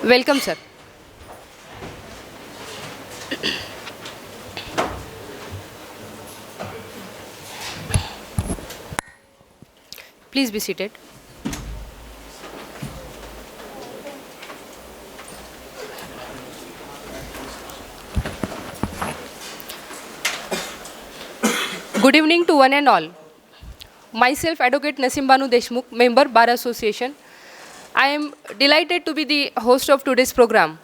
Welcome, sir. Please be seated. Good evening to one and all. Myself, Advocate Banu Deshmukkh, member Bar Association. I am delighted to be the host of today's program.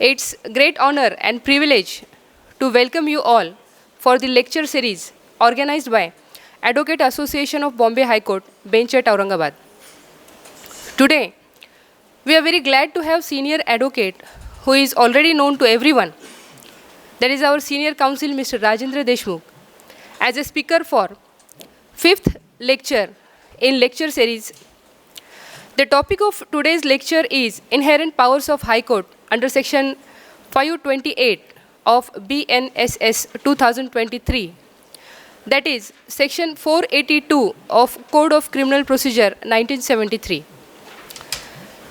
It's great honor and privilege to welcome you all for the lecture series organized by Advocate Association of Bombay High Court, bench at Aurangabad. Today, we are very glad to have senior advocate who is already known to everyone. That is our senior counsel, Mr. Rajendra Deshmukkh, as a speaker for 5th lecture in lecture series. The topic of today's lecture is Inherent Powers of High Court under Section 528 of BNSS 2023. That is Section 482 of Code of Criminal Procedure 1973.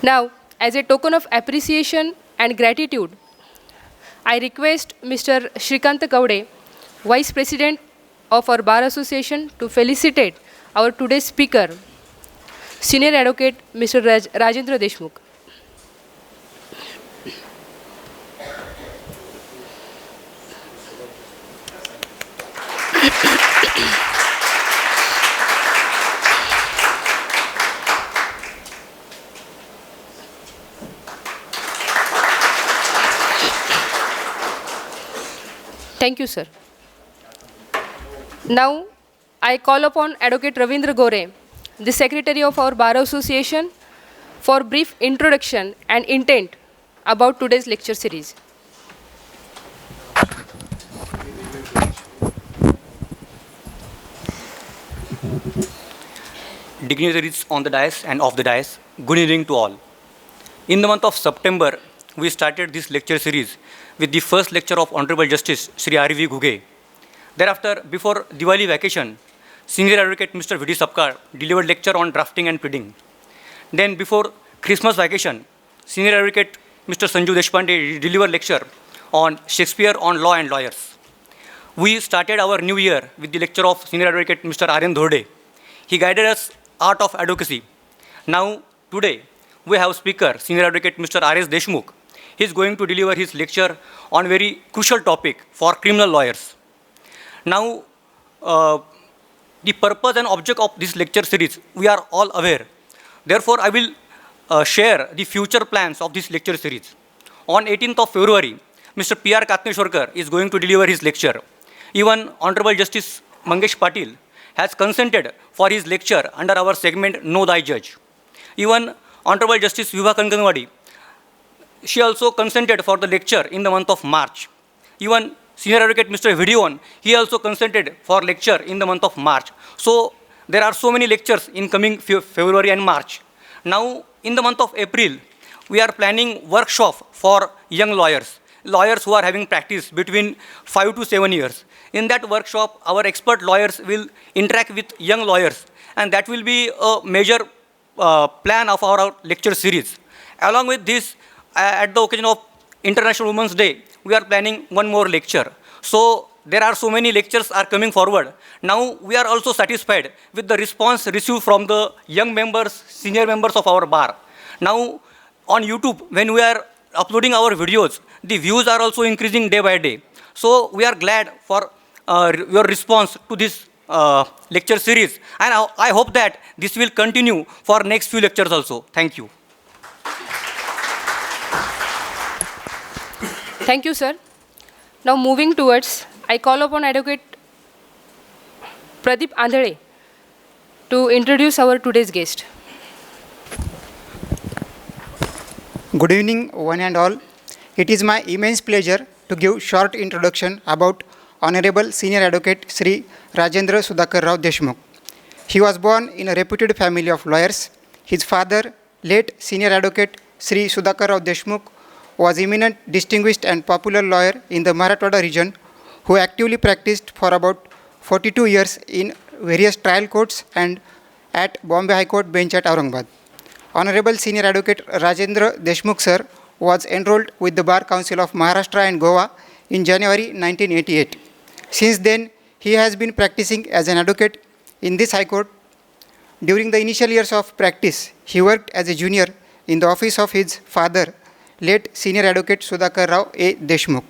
Now, as a token of appreciation and gratitude, I request Mr. Shrikant Kaude, Vice President of our Bar Association, to felicitate our today's speaker, Senior Advocate Mr. Rajendra Deshmukkh. Thank you, sir. Now, I call upon Advocate Ravindra Gore, the Secretary of our Bar Association, for brief introduction and intent about today's lecture series. Dignitaries on the dais and off the dais, good evening to all. In the month of September, we started this lecture series with the first lecture of Honorable Justice Shri R.V. Guge. Thereafter, before Diwali vacation, Senior Advocate Mr. V.D. Sapkar delivered lecture on drafting and pleading. Then before Christmas vacation, Senior Advocate Mr. Sanju Deshpande delivered lecture on Shakespeare on Law and Lawyers. We started our new year with the lecture of Senior Advocate Mr. R.N. Dhorde. He guided us art of advocacy. Now, today, we have speaker, Senior Advocate Mr. R.S. Deshmukh. He is going to deliver his lecture on very crucial topic for criminal lawyers. Now, the purpose and object of this lecture series, we are all aware. Therefore, I will share the future plans of this lecture series. On 18th of February, Mr. P.R. Katneshwarkar is going to deliver his lecture. Even Honorable Justice Mangesh Patil has consented for his lecture under our segment Know Thy Judge. Even Honorable Justice Vibha Kankanwadi, she also consented for the lecture in the month of March. Even Senior Advocate Mr. Vidion, he also consented for lecture in the month of March. So there are so many lectures in coming February and March. Now in the month of April, we are planning workshop for young lawyers who are having practice between 5 to 7 years. In that workshop, our expert lawyers will interact with young lawyers, and that will be a major plan of our lecture series. Along with this, at the occasion of International Women's Day, we are planning one more lecture. So there are so many lectures are coming forward. Now we are also satisfied with the response received from the young members, senior members of our bar. Now on YouTube, when we are uploading our videos, the views are also increasing day by day. So we are glad for your response to this lecture series. And I hope that this will continue for next few lectures also. Thank you. Thank you, sir. Now moving towards, I call upon Advocate Pradeep Andhade to introduce our today's guest. Good evening, one and all. It is my immense pleasure to give short introduction about Honorable Senior Advocate Sri Rajendra Sudhakar Rao Deshmukh. He was born in a reputed family of lawyers. His father, late Senior Advocate Sri Sudhakar Rao Deshmukh, was eminent, distinguished and popular lawyer in the Marathwada region who actively practiced for about 42 years in various trial courts and at Bombay High Court bench at Aurangabad. Honorable Senior Advocate Rajendra Deshmukkh sir was enrolled with the Bar Council of Maharashtra and Goa in January 1988. Since then, he has been practicing as an advocate in this High Court. During the initial years of practice, he worked as a junior in the office of his father, late Senior Advocate Sudhakar Rao A. Deshmukh.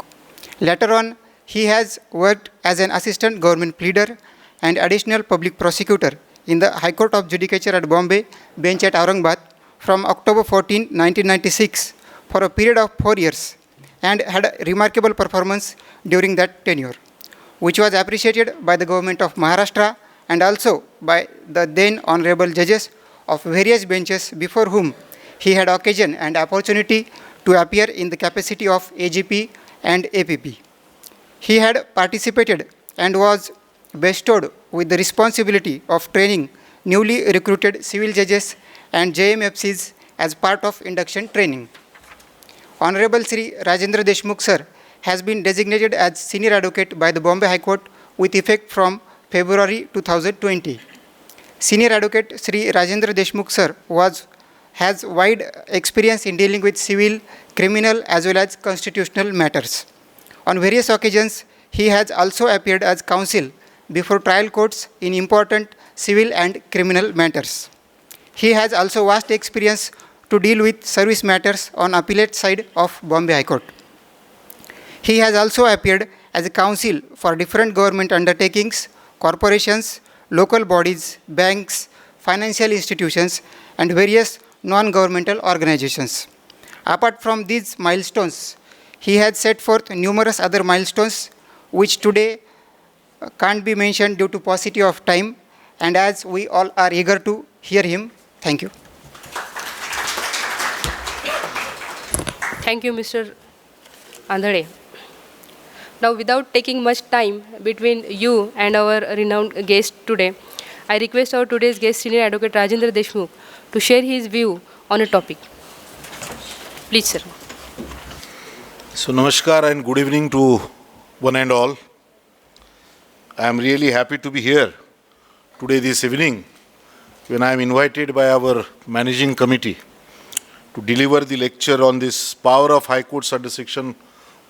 Later on, he has worked as an assistant government pleader and additional public prosecutor in the High Court of Judicature at Bombay bench at Aurangabad from October 14, 1996 for a period of 4 years, and had a remarkable performance during that tenure, which was appreciated by the government of Maharashtra and also by the then honorable judges of various benches before whom he had occasion and opportunity to appear in the capacity of AGP and APP. He had participated and was bestowed with the responsibility of training newly recruited civil judges and JMFCs as part of induction training. Honorable Sri Rajendra Deshmukh sir has been designated as Senior Advocate by the Bombay High Court with effect from February 2020. Senior Advocate Sri Rajendra Deshmukh sir has wide experience in dealing with civil, criminal as well as constitutional matters. On various occasions, he has also appeared as counsel before trial courts in important civil and criminal matters. He has also vast experience to deal with service matters on appellate side of Bombay High Court. He has also appeared as a counsel for different government undertakings, corporations, local bodies, banks, financial institutions, and various non-governmental organizations. Apart from these milestones, he has set forth numerous other milestones which today can't be mentioned due to paucity of time, and as we all are eager to hear him. Thank you. Thank you, Mr. Andhade. Now, without taking much time between you and our renowned guest today, I request our today's guest, Senior Advocate Rajendra Deshmukh, to share his view on a topic. Please, sir. So, namaskar and good evening to one and all. I am really happy to be here today this evening when I am invited by our managing committee to deliver the lecture on this power of High Courts under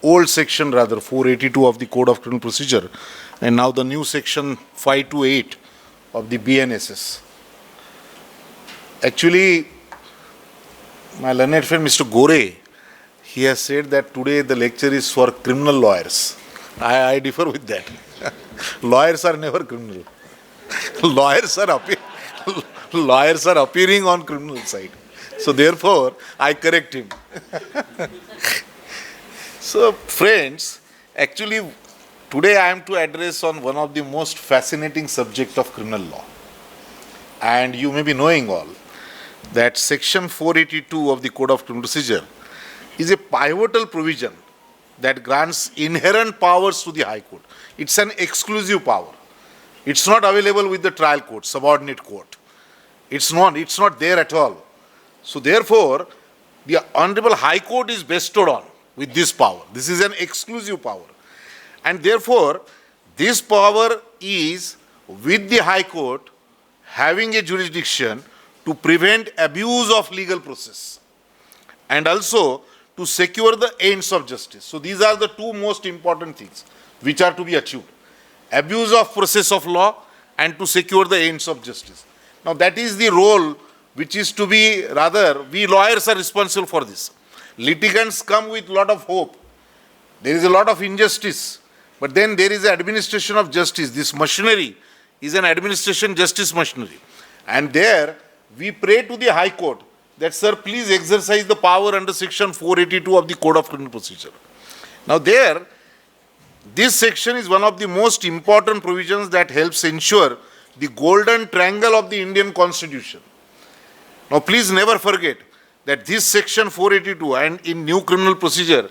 old section 482 of the Code of Criminal Procedure, and now the new section 528 of the BNSS. Actually, my learned friend Mr. Gore, he has said that today the lecture is for criminal lawyers. I differ with that. Lawyers are never criminal. Lawyers are appearing on criminal side. So therefore, I correct him. So friends, actually today I am to address on one of the most fascinating subject of criminal law. And you may be knowing all that section 482 of the Code of Criminal Procedure is a pivotal provision that grants inherent powers to the High Court. It's an exclusive power. It's not available with the trial court, subordinate court. It's not there at all. So therefore, the Honorable High Court is bestowed on with this power. This is an exclusive power. And therefore, this power is with the High Court having a jurisdiction to prevent abuse of legal process and also to secure the ends of justice. So these are the two most important things which are to be achieved. Abuse of process of law and to secure the ends of justice. Now that is the role which is to be, rather, we lawyers are responsible for this. Litigants come with a lot of hope. There is a lot of injustice, but then there is an administration of justice. This machinery is an administration justice machinery. And there, we pray to the High Court that, sir, please exercise the power under section 482 of the Code of Criminal Procedure. Now there, this section is one of the most important provisions that helps ensure the golden triangle of the Indian Constitution. Now please never forget that this section 482 and in new criminal procedure,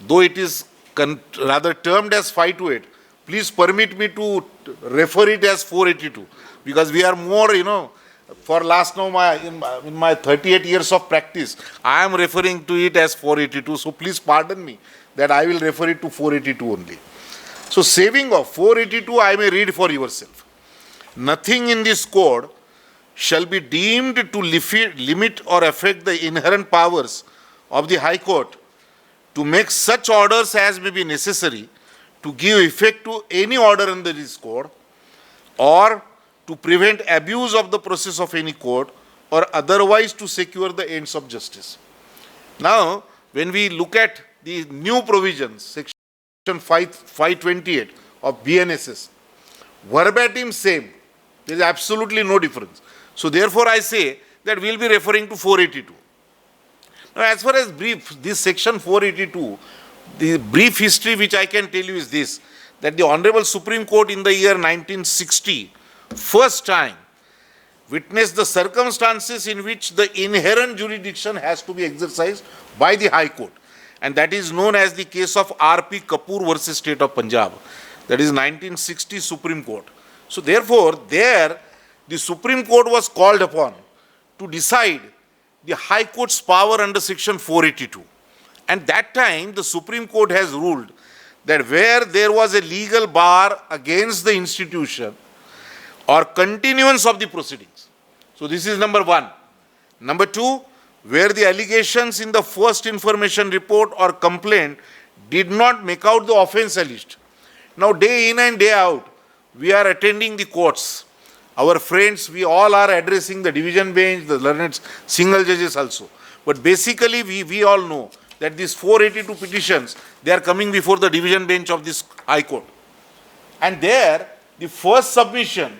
though it is rather termed as 528, please permit me to refer it as 482 because we are more, for last now in my 38 years of practice, I am referring to it as 482. So please pardon me that I will refer it to 482 only. So saving of 482, I may read for yourself. Nothing in this code shall be deemed to limit or affect the inherent powers of the High Court to make such orders as may be necessary to give effect to any order under this code, or to prevent abuse of the process of any court, or otherwise to secure the ends of justice. Now, when we look at the new provisions, section 528 of BNSS, verbatim same, there is absolutely no difference. So therefore I say that we will be referring to 482. Now, as far as this section 482, the brief history which I can tell you is this, that the Honorable Supreme Court in the year 1960, first time, witnessed the circumstances in which the inherent jurisdiction has to be exercised by the High Court. And that is known as the case of R.P. Kapoor versus State of Punjab. That is 1960 Supreme Court. So therefore, there the Supreme Court was called upon to decide the High Court's power under section 482. And that time the Supreme Court has ruled that where there was a legal bar against the institution or continuance of the proceedings. So this is number one. Number two, where the allegations in the first information report or complaint did not make out the offense alleged. Now, day in and day out, we are attending the courts. Our friends, we all are addressing the division bench, the learned single judges also. But basically, we all know that these 482 petitions, they are coming before the division bench of this High Court. And there, the first submission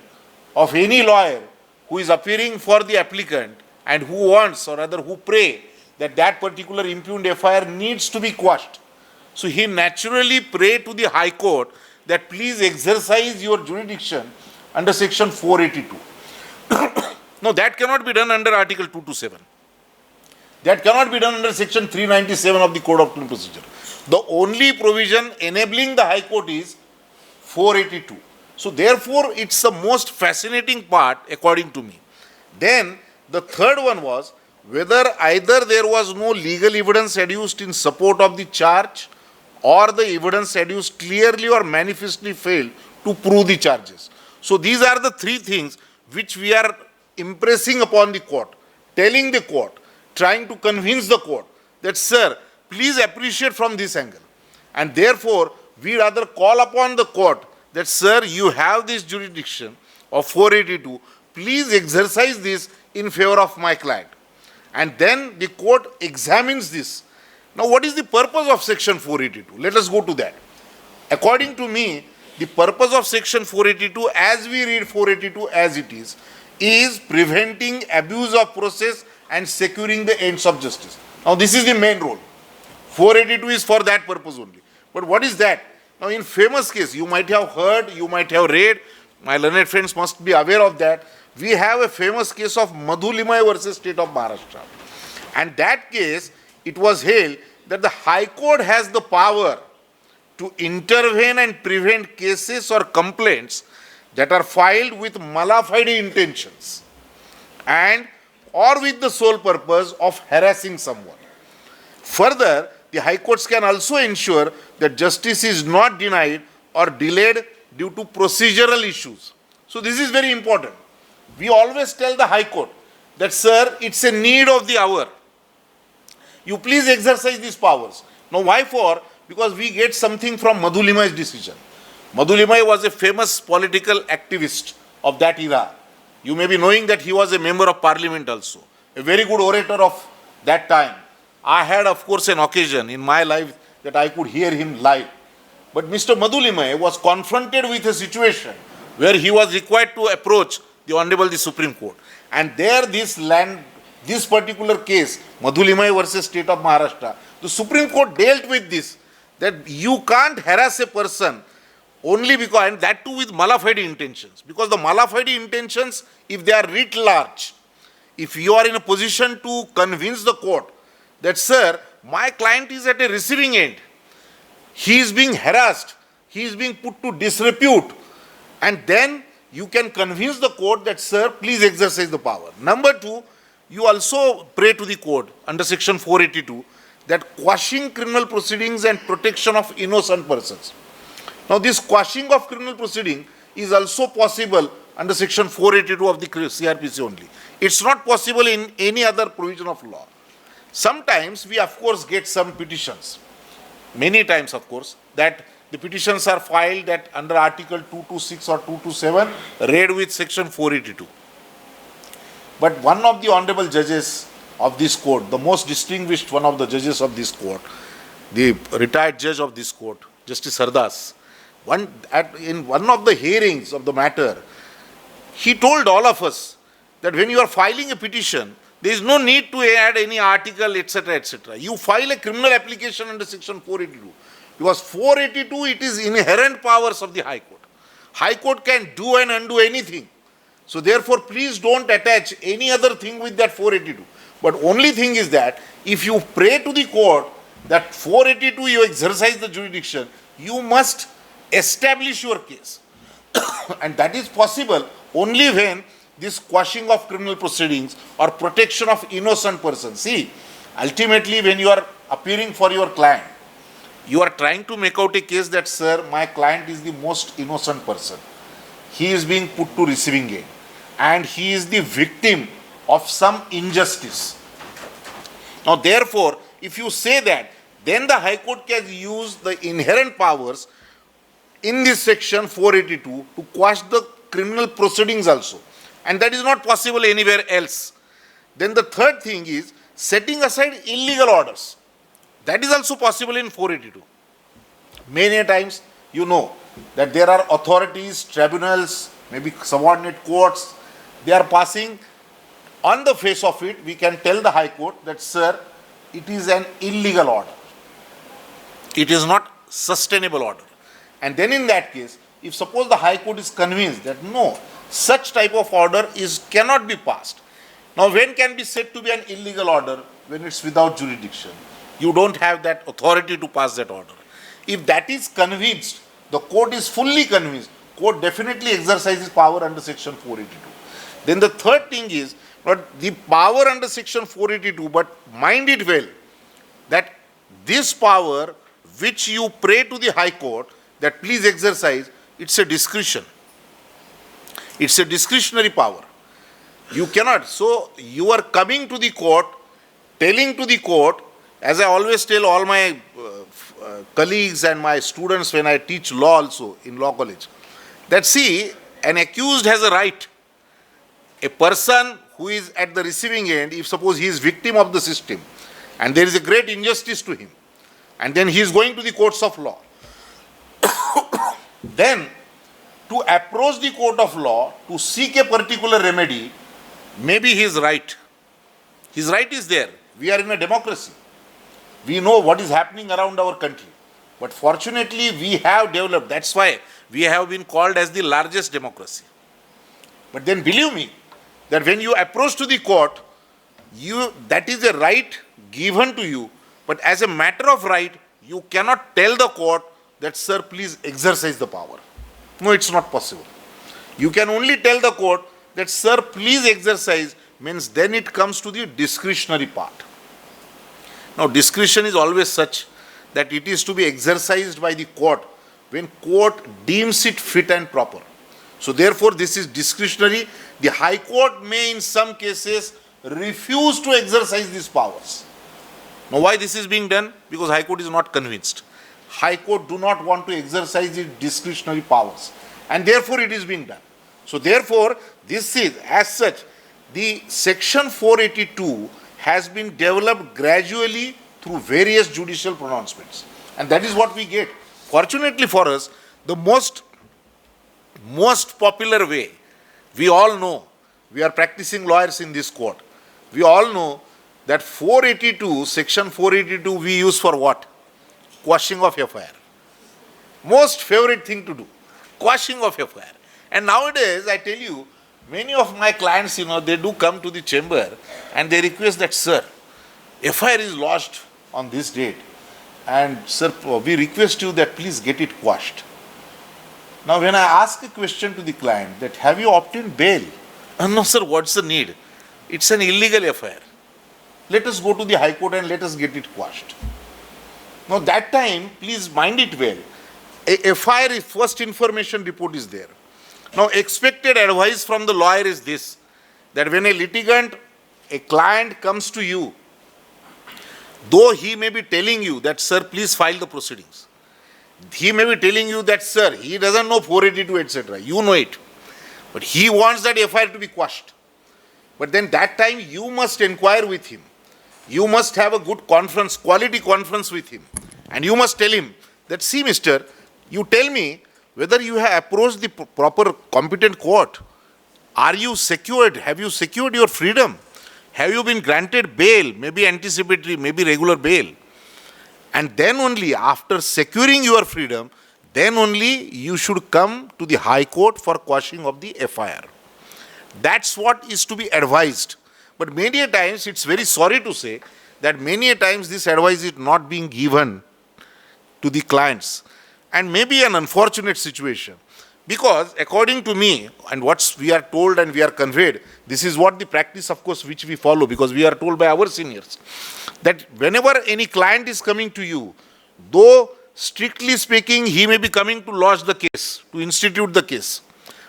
of any lawyer who is appearing for the applicant and who wants, or rather who pray, that that particular impugned FIR needs to be quashed. So he naturally pray to the High Court that please exercise your jurisdiction under section 482. Now that cannot be done under article 227. That cannot be done under section 397 of the Code of Criminal Procedure. The only provision enabling the High Court is 482. So therefore, it's the most fascinating part according to me. Then the third one was whether either there was no legal evidence adduced in support of the charge, or the evidence adduced clearly or manifestly failed to prove the charges. So these are the three things which we are impressing upon the court, telling the court, trying to convince the court that, sir, please appreciate from this angle. And therefore, we rather call upon the court that, sir, you have this jurisdiction of 482, please exercise this in favor of my client. And then the court examines this. Now, what is the purpose of section 482? Let us go to that. According to me, the purpose of section 482, as we read 482 as it is preventing abuse of process and securing the ends of justice. Now, this is the main role. 482 is for that purpose only. But what is that? Now, in famous case, you might have heard, you might have read, my learned friends must be aware of that. We have a famous case of Madhulimai versus State of Maharashtra. And that case, it was held that the High Court has the power to intervene and prevent cases or complaints that are filed with mala fide intentions and or with the sole purpose of harassing someone. Further, the High Courts can also ensure that justice is not denied or delayed due to procedural issues. So this is very important. We always tell the High Court that, sir, it's a need of the hour. You please exercise these powers. Now, why for? Because we get something from Madhulimai's decision. Madhulimai was a famous political activist of that era. You may be knowing that he was a member of parliament also, a very good orator of that time. I had, of course, an occasion in my life that I could hear him live. But Mr. Madhulimai was confronted with a situation where he was required to approach the Honorable Supreme Court. And there this particular case, Madhulimai versus State of Maharashtra, the Supreme Court dealt with this, that you can't harass a person only because, and that too with mala fide intentions. Because the mala fide intentions, if they are writ large, if you are in a position to convince the court that, sir, my client is at a receiving end, he is being harassed, he is being put to disrepute, and then you can convince the court that, sir, please exercise the power. Number two, you also pray to the court under section 482 that quashing criminal proceedings and protection of innocent persons. Now, this quashing of criminal proceeding is also possible under section 482 of the CRPC only. It's not possible in any other provision of law. Sometimes we of course get some petitions, many times of course, that the petitions are filed that under article 226 or 227 read with section 482. But one of the honorable judges of this court, the most distinguished one of the judges of this court, the retired judge of this court, Justice Sardas, in one of the hearings of the matter, he told all of us that when you are filing a petition, there is no need to add any article, etc., etc. You file a criminal application under section 482. Because 482, it is inherent powers of the High Court. High Court can do and undo anything. So therefore, please don't attach any other thing with that 482. But only thing is that if you pray to the court that 482 you exercise the jurisdiction, you must establish your case. And that is possible only when this quashing of criminal proceedings or protection of innocent persons. See, ultimately when you are appearing for your client, you are trying to make out a case that, sir, my client is the most innocent person. He is being put to receiving end and he is the victim of some injustice. Now, therefore, if you say that, then the High Court can use the inherent powers in this section 482 to quash the criminal proceedings also. And that is not possible anywhere else. Then the third thing is setting aside illegal orders. That is also possible in 482. Many times you know that there are authorities, tribunals, maybe subordinate courts, they are passing on the face of it, we can tell the High Court that, sir, it is an illegal order. It is not sustainable order. And then in that case, if suppose the High Court is convinced that no, such type of order cannot be passed. Now when can be said to be an illegal order? When it's without jurisdiction. You don't have that authority to pass that order. If that is convinced, the court is fully convinced, court definitely exercises power under section 482. Then the third thing is, not the power under section 482, but mind it well, that this power which you pray to the High Court, that please exercise, it's a discretion. It's a discretionary power. You cannot. So you are coming to the court, telling to the court, as I always tell all my colleagues and my students when I teach law also in law college, that see, an accused has a right. A person who is at the receiving end, if suppose he is victim of the system and there is a great injustice to him, and then he is going to the courts of law, then to approach the court of law to seek a particular remedy, maybe he is right. His right is there. We are in a democracy. We know what is happening around our country. But fortunately, we have developed. That's why we have been called as the largest democracy. But then believe me, that when you approach to the court, that is a right given to you. But as a matter of right, you cannot tell the court that, sir, please exercise the power. No, it's not possible. You can only tell the court that, sir, please exercise, means then it comes to the discretionary part. Now, discretion is always such that it is to be exercised by the court when court deems it fit and proper. So, therefore, this is discretionary. The High Court may in some cases refuse to exercise these powers. Now, why this is being done? Because High Court is not convinced. High Court do not want to exercise its discretionary powers, and therefore it is being done. So, therefore, this is, as such, the section 482 has been developed gradually through various judicial pronouncements, and that is what we get. Fortunately for us, the most popular way, we all know, we are practicing lawyers in this court, we all know that 482, section 482 we use for what? Quashing of FIR. Most favorite thing to do, quashing of FIR. And nowadays, I tell you, many of my clients, they do come to the chamber and they request that, sir, FIR is lodged on this date, and sir, we request you that please get it quashed. Now, when I ask a question to the client that, have you obtained bail? No, sir, what's the need? It's an illegal FIR. Let us go to the High Court and let us get it quashed. Now, that time, please mind it well. A FIR, first information report is there. Now, expected advice from the lawyer is this, that when a litigant, a client comes to you, though he may be telling you that, sir, please file the proceedings. He may be telling you that, sir, he doesn't know 482, etc. You know it. But he wants that FIR to be quashed. But then that time you must inquire with him. You must have a good conference, quality conference with him. And you must tell him that, see, mister, you tell me whether you have approached the proper competent court. Are you secured? Have you secured your freedom? Have you been granted bail, maybe anticipatory, maybe regular bail? And then only after securing your freedom, then only you should come to the High Court for quashing of the FIR. That's what is to be advised. But many a times, it's very sorry to say, that many a times this advice is not being given to the clients. And maybe an unfortunate situation. Because according to me, and what we are told and we are conveyed, this is what the practice, of course, which we follow, because we are told by our seniors, that whenever any client is coming to you, though strictly speaking, he may be coming to lodge the case, to institute the case.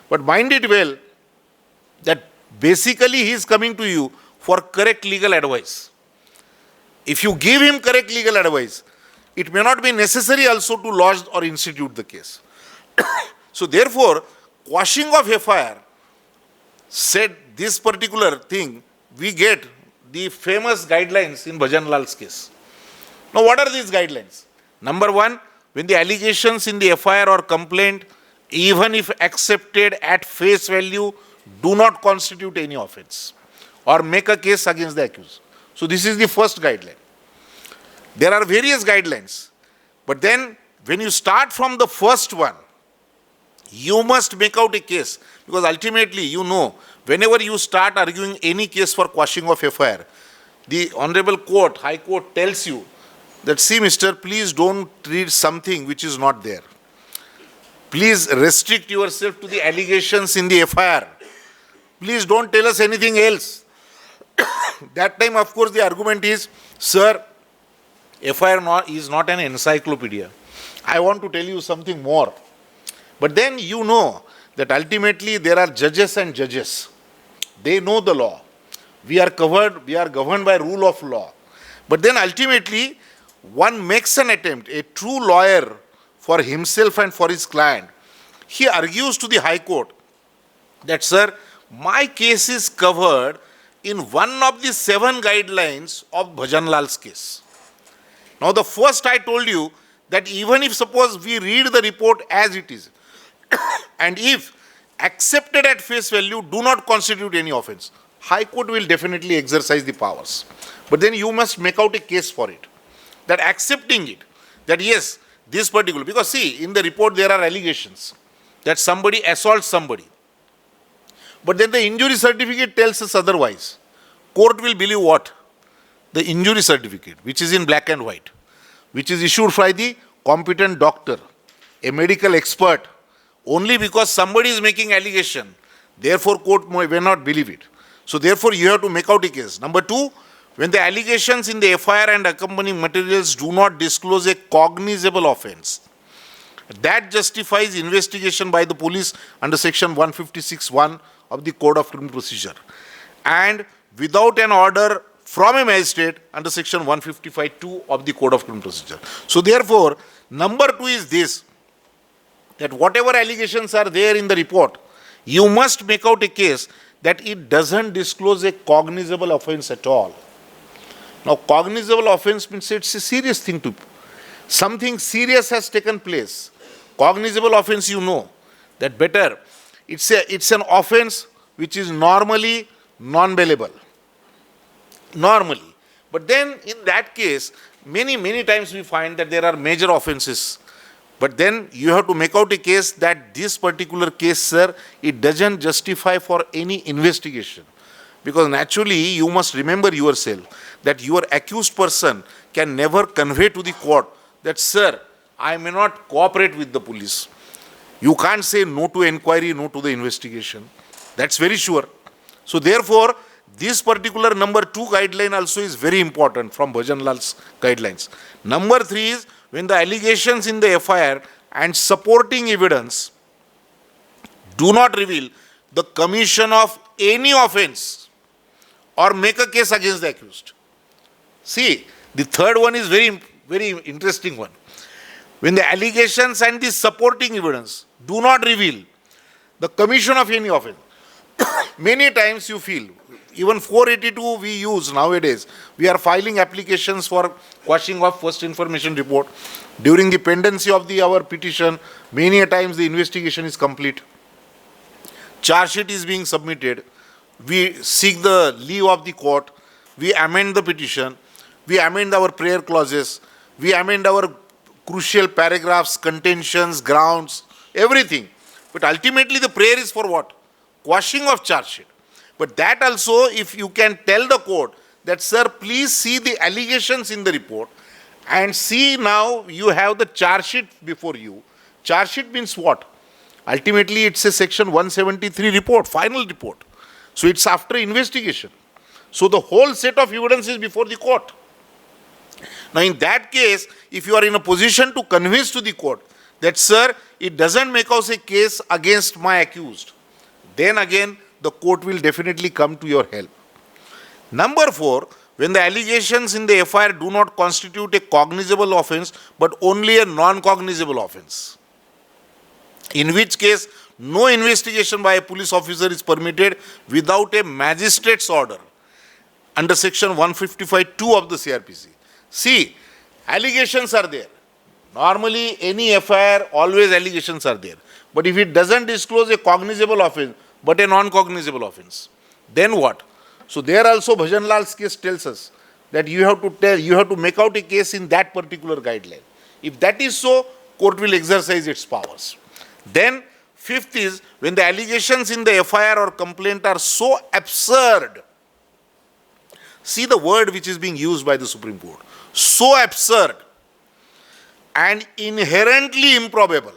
But mind it well, that basically he is coming to you for correct legal advice. If you give him correct legal advice, it may not be necessary also to lodge or institute the case. So therefore, quashing of FIR said this particular thing, we get the famous guidelines in Bhajanal's case. Now what are these guidelines? Number one, when the allegations in the FIR or complaint, even if accepted at face value, do not constitute any offense or make a case against the accused. So this is the first guideline. There are various guidelines, but then when you start from the first one, you must make out a case, because ultimately, you know, whenever you start arguing any case for quashing of FIR, the Honorable Court, High Court tells you that, see, mister, please don't read something which is not there. Please restrict yourself to the allegations in the FIR. Please don't tell us anything else. That time, of course, the argument is, sir, FIR is not an encyclopedia. I want to tell you something more. But then you know that ultimately there are judges and judges. They know the law. We are governed by rule of law. But then ultimately, one makes an attempt, a true lawyer for himself and for his client. He argues to the High Court that, sir, my case is covered in one of the 7 guidelines of Bhajanlal's case. Now the first I told you that even if suppose we read the report as it is, and if accepted at face value do not constitute any offense, High Court will definitely exercise the powers. But then you must make out a case for it. That accepting it, that yes, this particular, because see, in the report there are allegations that somebody assaults somebody. But then the injury certificate tells us otherwise. Court will believe what? The injury certificate, which is in black and white, which is issued by the competent doctor, a medical expert. Only because somebody is making allegation, therefore court may not believe it. So therefore you have to make out a case. Number 2, when the allegations in the FIR and accompanying materials do not disclose a cognizable offense, that justifies investigation by the police under section 156(1) of the Code of Criminal Procedure, and without an order from a magistrate under section 155(2) of the Code of Criminal Procedure. So therefore, number 2 is this, that whatever allegations are there in the report, you must make out a case that it doesn't disclose a cognizable offense at all. Now, cognizable offense means it's a serious thing to, something serious has taken place. Cognizable offense, you know, that better, it's an offense which is normally non-bailable. Normally. But then in that case, many times we find that there are major offenses. But then you have to make out a case that this particular case, sir, it doesn't justify for any investigation. Because naturally, you must remember yourself that your accused person can never convey to the court that, sir, I may not cooperate with the police. You can't say no to inquiry, no to the investigation. That's very sure. So therefore, this particular number 2 guideline also is very important from Bhajanlal's guidelines. Number 3 is, when the allegations in the FIR and supporting evidence do not reveal the commission of any offense or make a case against the accused. See, the third one is very interesting one. When the allegations and the supporting evidence do not reveal the commission of any offense, many times you feel, even 482 we use nowadays, we are filing applications for quashing of first information report. During the pendency of our petition, many a times the investigation is complete. Charge sheet is being submitted. We seek the leave of the court. We amend the petition. We amend our prayer clauses. We amend our crucial paragraphs, contentions, grounds, everything. But ultimately the prayer is for what? Quashing of charge sheet. But that also, if you can tell the court that, sir, please see the allegations in the report and see now you have the charge sheet before you. Charge sheet means what? Ultimately, it's a section 173 report, final report. So it's after investigation. So the whole set of evidence is before the court. Now in that case, if you are in a position to convince to the court that, sir, it doesn't make out a case against my accused, then again the court will definitely come to your help. Number 4, when the allegations in the FIR do not constitute a cognizable offense but only a non-cognizable offense, in which case no investigation by a police officer is permitted without a magistrate's order under section 155(2) of the Cr.P.C. See, allegations are there. Normally any FIR, always allegations are there. But if it doesn't disclose a cognizable offense but a non-cognizable offense, then what? So there also Bhajanal's case tells us that you have to make out a case in that particular guideline. If that is so, court will exercise its powers. Then 5th is when the allegations in the FIR or complaint are so absurd. See the word which is being used by the Supreme Court. So absurd and inherently improbable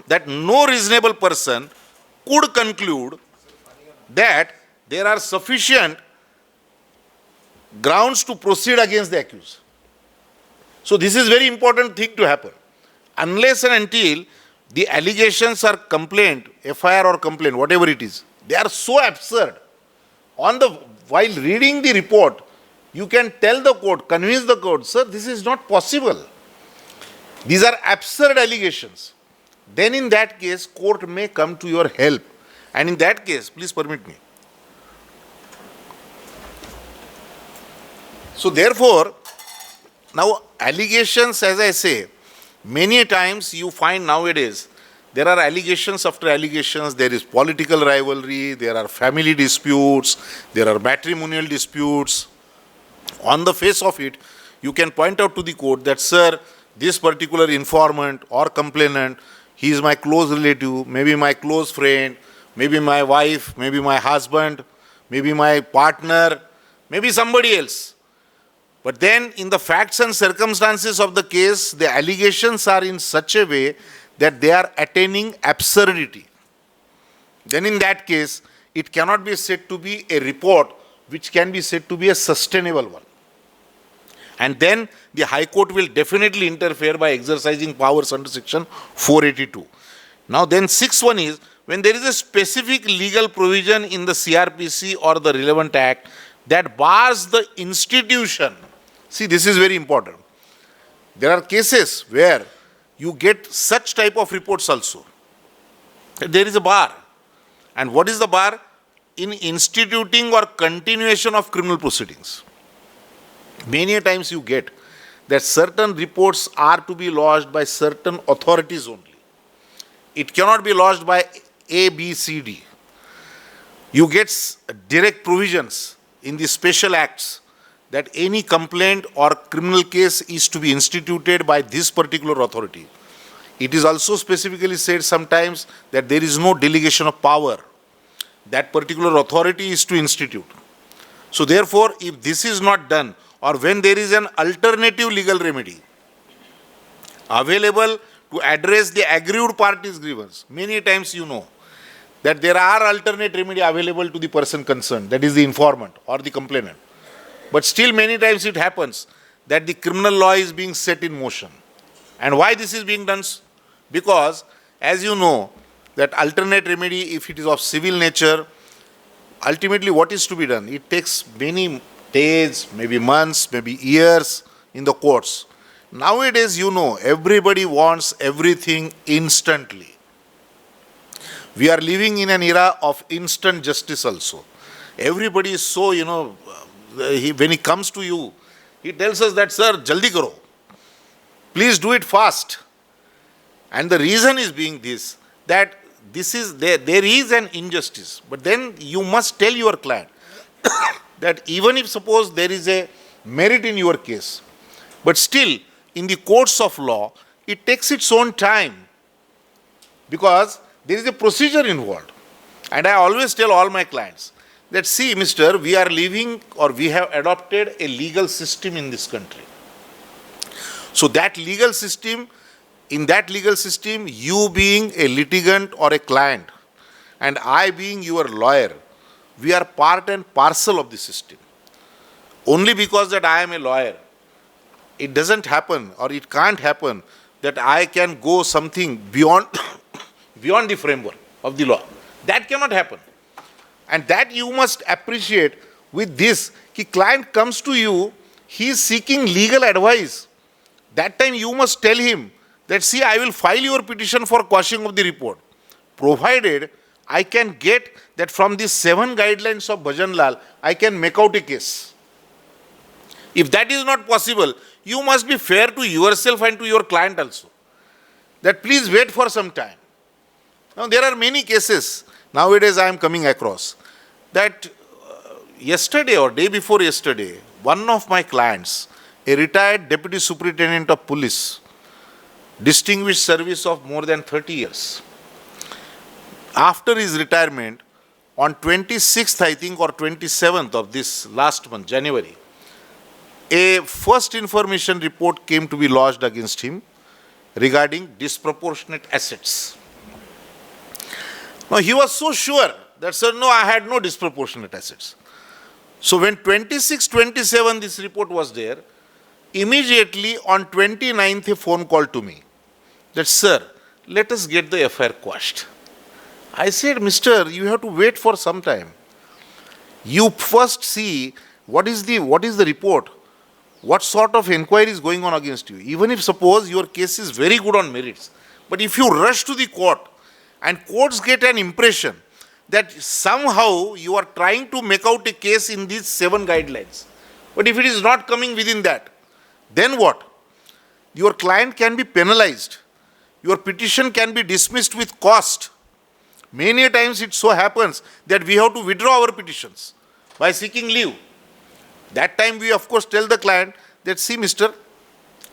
that no reasonable person could conclude that there are sufficient grounds to proceed against the accused. So this is very important thing to happen. Unless and until the allegations are complaint, FIR or complaint, whatever it is, they are so absurd. While reading the report, you can tell the court, convince the court, sir, this is not possible. These are absurd allegations. Then in that case, court may come to your help. And in that case, please permit me. So therefore, now allegations, as I say, many times you find nowadays, there are allegations after allegations, there is political rivalry, there are family disputes, there are matrimonial disputes. On the face of it, you can point out to the court that, sir, this particular informant or complainant, he is my close relative, maybe my close friend, maybe my wife, maybe my husband, maybe my partner, maybe somebody else. But then in the facts and circumstances of the case, the allegations are in such a way that they are attaining absurdity. Then in that case, it cannot be said to be a report which can be said to be a sustainable one. And then the High Court will definitely interfere by exercising powers under section 482. Now then 6th one is, when there is a specific legal provision in the CR.P.C. or the relevant act that bars the institution. See, this is very important. There are cases where you get such type of reports also. There is a bar. And what is the bar? In instituting or continuation of criminal proceedings. Many times you get that certain reports are to be lodged by certain authorities only. It cannot be lodged by A, B, C, D. You get direct provisions in the special acts that any complaint or criminal case is to be instituted by this particular authority. It is also specifically said sometimes that there is no delegation of power. That particular authority is to institute. So therefore, if this is not done, or when there is an alternative legal remedy available to address the aggrieved party's grievance, many times you know that there are alternate remedy available to the person concerned, that is the informant or the complainant. But still many times it happens that the criminal law is being set in motion. And why this is being done? Because as you know, that alternate remedy, if it is of civil nature, ultimately what is to be done? It takes many days, maybe months, maybe years in the courts. Nowadays, you know, everybody wants everything instantly. We are living in an era of instant justice also. Everybody is so, when he comes to you, he tells us that, sir, jaldi karo. Please do it fast. And the reason is being this, that there is an injustice. But then you must tell your client that even if suppose there is a merit in your case, but still in the courts of law, it takes its own time because there is a procedure involved. And I always tell all my clients that, see, mister, we are living or we have adopted a legal system in this country. So that legal system, in that legal system, you being a litigant or a client and I being your lawyer, we are part and parcel of the system. Only because that I am a lawyer, it doesn't happen or it can't happen that I can go something beyond beyond the framework of the law. That cannot happen. And that you must appreciate with this. Ki client comes to you, he is seeking legal advice. That time you must tell him that, see, I will file your petition for quashing of the report, provided I can get that from these 7 guidelines of Bhajanal, I can make out a case. If that is not possible, you must be fair to yourself and to your client also. That please wait for some time. Now there are many cases nowadays I am coming across that yesterday or day before yesterday, one of my clients, a retired deputy superintendent of police, distinguished service of more than 30 years. After his retirement, on 26th, I think, or 27th of this last month, January, a first information report came to be lodged against him regarding disproportionate assets. Now, he was so sure that, sir, no, I had no disproportionate assets. So, when 26, 27, this report was there, immediately on 29th, a phone call to me that, sir, let us get the FIR quashed. I said, mister, you have to wait for some time. You first see what is the report, what sort of inquiry is going on against you. Even if suppose your case is very good on merits, but if you rush to the court and courts get an impression that somehow you are trying to make out a case in these 7 guidelines, but if it is not coming within that, then what? Your client can be penalized. Your petition can be dismissed with cost. Many times it so happens that we have to withdraw our petitions by seeking leave. That time we of course tell the client that, see, mister,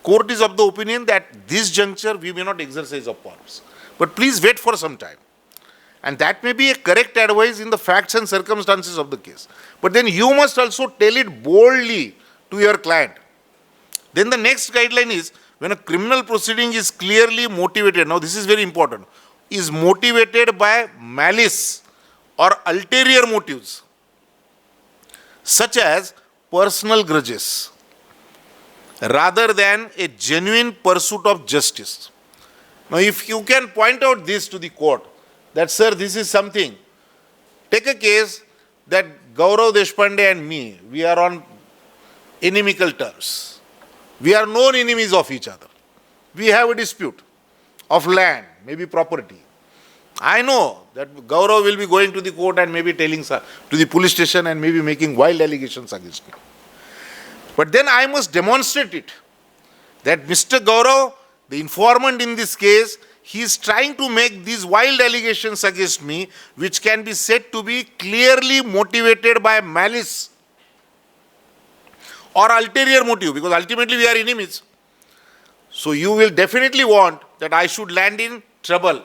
court is of the opinion that this juncture we may not exercise our powers. But please wait for some time. And that may be a correct advice in the facts and circumstances of the case. But then you must also tell it boldly to your client. Then the next guideline is, when a criminal proceeding is clearly motivated, now this is very important, is motivated by malice or ulterior motives, such as personal grudges, rather than a genuine pursuit of justice. Now, if you can point out this to the court, that, sir, this is something, take a case that Gaurav Deshpande and me, we are on inimical terms. We are known enemies of each other. We have a dispute of land, maybe property. I know that Gaurav will be going to the court and maybe telling to the police station and maybe making wild allegations against me. But then I must demonstrate it, that Mr. Gaurav, the informant in this case, he is trying to make these wild allegations against me, which can be said to be clearly motivated by malice or ulterior motive, because ultimately we are enemies. So you will definitely want that I should land in trouble.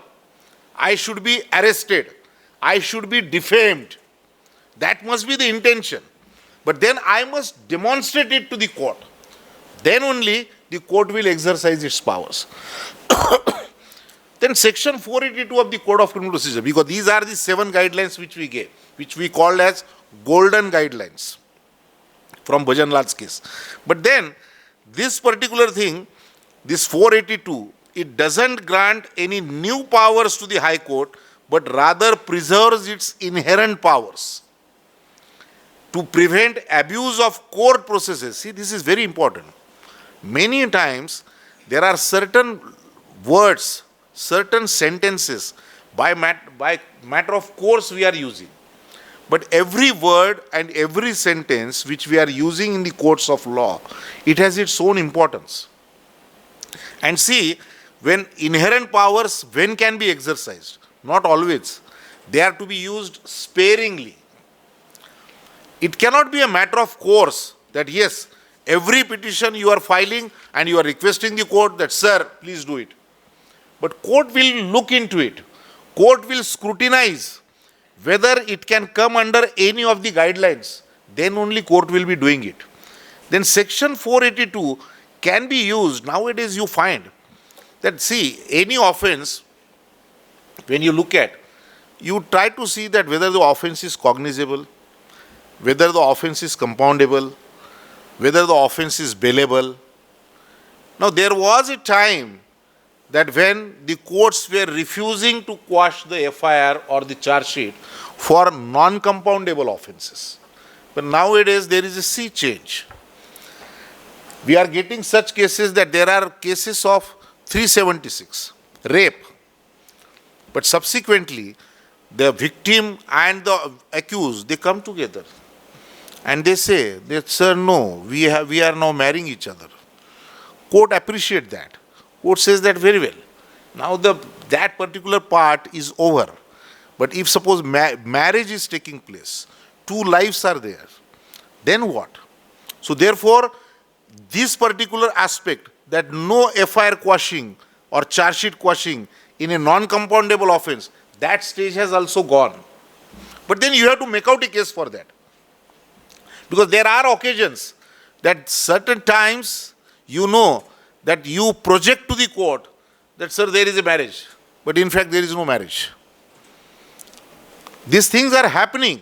I should be arrested. I should be defamed. That must be the intention. But then I must demonstrate it to the court. Then only the court will exercise its powers. Then section 482 of the Code of Criminal Procedure, because these are the 7 guidelines which we gave, which we called as golden guidelines from Bhajanal's case. But then this particular thing, this 482, it doesn't grant any new powers to the High Court, but rather preserves its inherent powers to prevent abuse of court processes. See, this is very important. Many times there are certain words, certain sentences by matter of course we are using. But every word and every sentence which we are using in the courts of law, it has its own importance. And see, when inherent powers, when can be exercised? Not always. They are to be used sparingly. It cannot be a matter of course that yes, every petition you are filing and you are requesting the court that, sir, please do it. But court will look into it. Court will scrutinize whether it can come under any of the guidelines. Then only court will be doing it. Then section 482 can be used. Nowadays you find that, see, any offense, when you look at, you try to see that whether the offense is cognizable, whether the offense is compoundable, whether the offense is bailable. Now, there was a time that when the courts were refusing to quash the FIR or the charge sheet for non-compoundable offenses. But nowadays there is a sea change. We are getting such cases that there are cases of 376, rape. But subsequently, the victim and the accused, they come together. And they say that, sir, no, we are now marrying each other. Court appreciate that. Court says that very well. Now that particular part is over. But if suppose marriage is taking place, two lives are there, then what? So therefore, this particular aspect, that no FIR quashing or charge sheet quashing in a non-compoundable offense, that stage has also gone. But then you have to make out a case for that. Because there are occasions that certain times you know that you project to the court that, sir, there is a marriage, but in fact there is no marriage. These things are happening.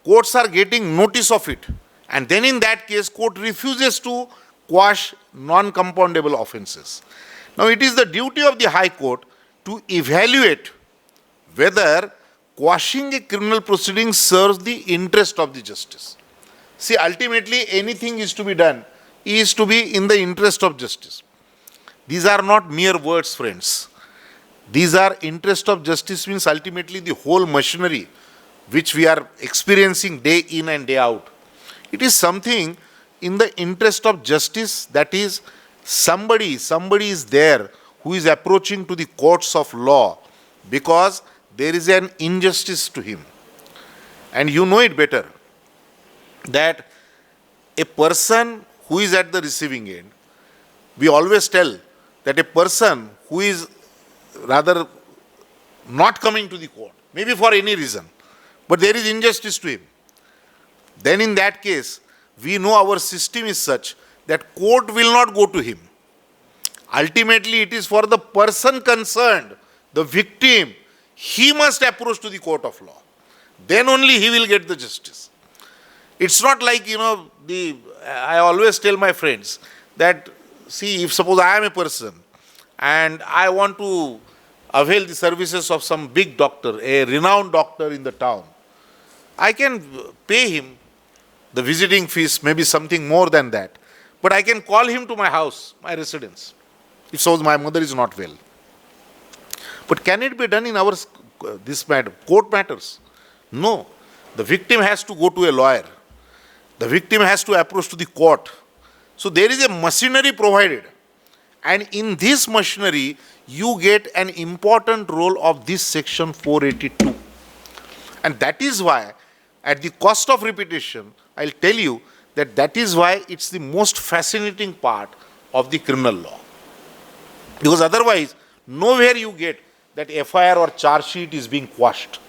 Courts are getting notice of it. And then in that case, court refuses to quash non-compoundable offenses. Now it is the duty of the High Court to evaluate whether quashing a criminal proceeding serves the interest of the justice. See, ultimately anything is to be done is to be in the interest of justice. These are not mere words, friends. These are interest of justice means ultimately the whole machinery which we are experiencing day in and day out. It is something in the interest of justice, that is somebody is there who is approaching to the courts of law because there is an injustice to him. And you know it better that a person who is at the receiving end, we always tell that a person who is rather not coming to the court, maybe for any reason, but there is injustice to him, then in that case, we know our system is such that court will not go to him. Ultimately, it is for the person concerned, the victim, he must approach to the court of law. Then only he will get the justice. It's not like, I always tell my friends that, see, if suppose I am a person and I want to avail the services of some big doctor, a renowned doctor in the town, I can pay him the visiting fees, maybe something more than that. But I can call him to my house, my residence, if suppose my mother is not well. But can it be done in our court matters? No. The victim has to go to a lawyer. The victim has to approach to the court. So there is a machinery provided. And in this machinery, you get an important role of this section 482. And that is why, at the cost of repetition, I'll tell you that is why it's the most fascinating part of the criminal law. Because otherwise, nowhere you get that FIR or charge sheet is being quashed.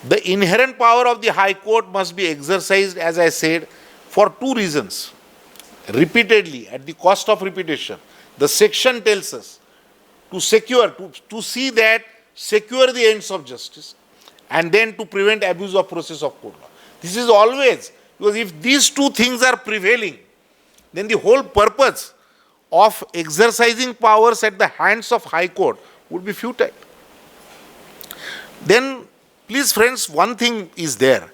The inherent power of the High Court must be exercised, as I said, for two reasons. Repeatedly, at the cost of repetition, the section tells us to secure the ends of justice, and then to prevent abuse of process of court law. This is always, because if these two things are prevailing, then the whole purpose of exercising powers at the hands of High Court would be futile. Then, please friends, one thing is there.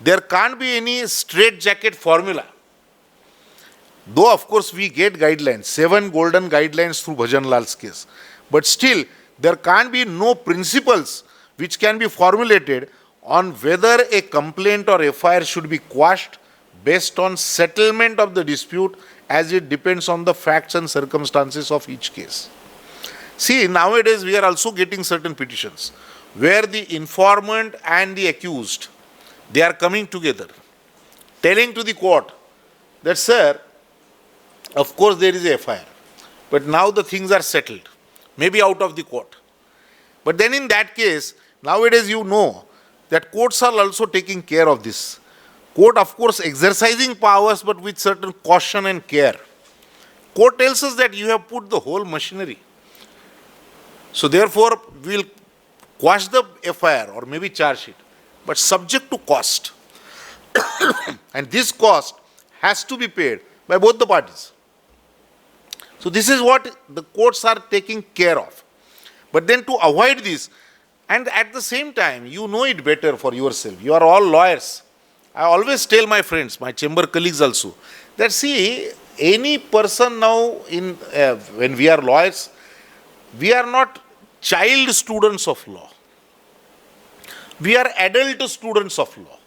There can't be any straitjacket formula. Though of course we get guidelines, 7 golden guidelines through Bhajanal's case. But still, there can't be no principles which can be formulated on whether a complaint or FIR should be quashed based on settlement of the dispute, as it depends on the facts and circumstances of each case. See, nowadays we are also getting certain petitions where the informant and the accused, they are coming together, telling to the court that, sir, of course there is a FIR, but now the things are settled, maybe out of the court. But then in that case, nowadays you know that courts are also taking care of this. Court, of course, exercising powers, but with certain caution and care. Court tells us that you have put the whole machinery. So therefore, we will quash the FIR or maybe charge it, but subject to cost. And this cost has to be paid by both the parties. So this is what the courts are taking care of. But then to avoid this, and at the same time, you know it better for yourself. You are all lawyers. I always tell my friends, my chamber colleagues also, that see, any person now when we are lawyers, we are not child students of law. We are adult students of law.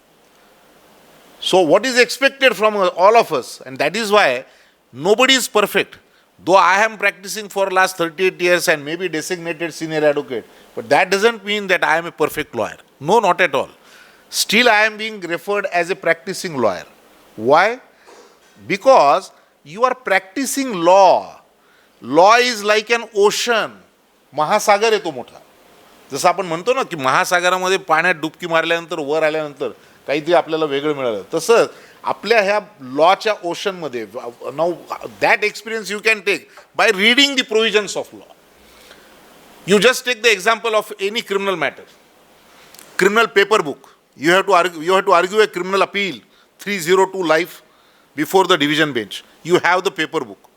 So what is expected from all of us, and that is why nobody is perfect. Though I am practicing for last 38 years and maybe designated senior advocate, but that doesn't mean that I am a perfect lawyer. No, not at all. Still I am being referred as a practicing lawyer. Why? Because you are practicing law. Law is like an ocean. महासागर आहे तो मोठा. जसं आपण म्हणतो ना की महासागरामध्ये पाण्यात डुबकी मारल्यानंतर वर आल्यानंतर काहीतरी आपल्याला वेगळं मिळालं, तसं आपल्या ह्या लॉच्या ओशनमध्ये now that experience you can take by reading the provisions of law. You just take the example of any criminal matter. Criminal paper book. You have to argue a criminal appeal 302 life before the division bench. You have the paper book.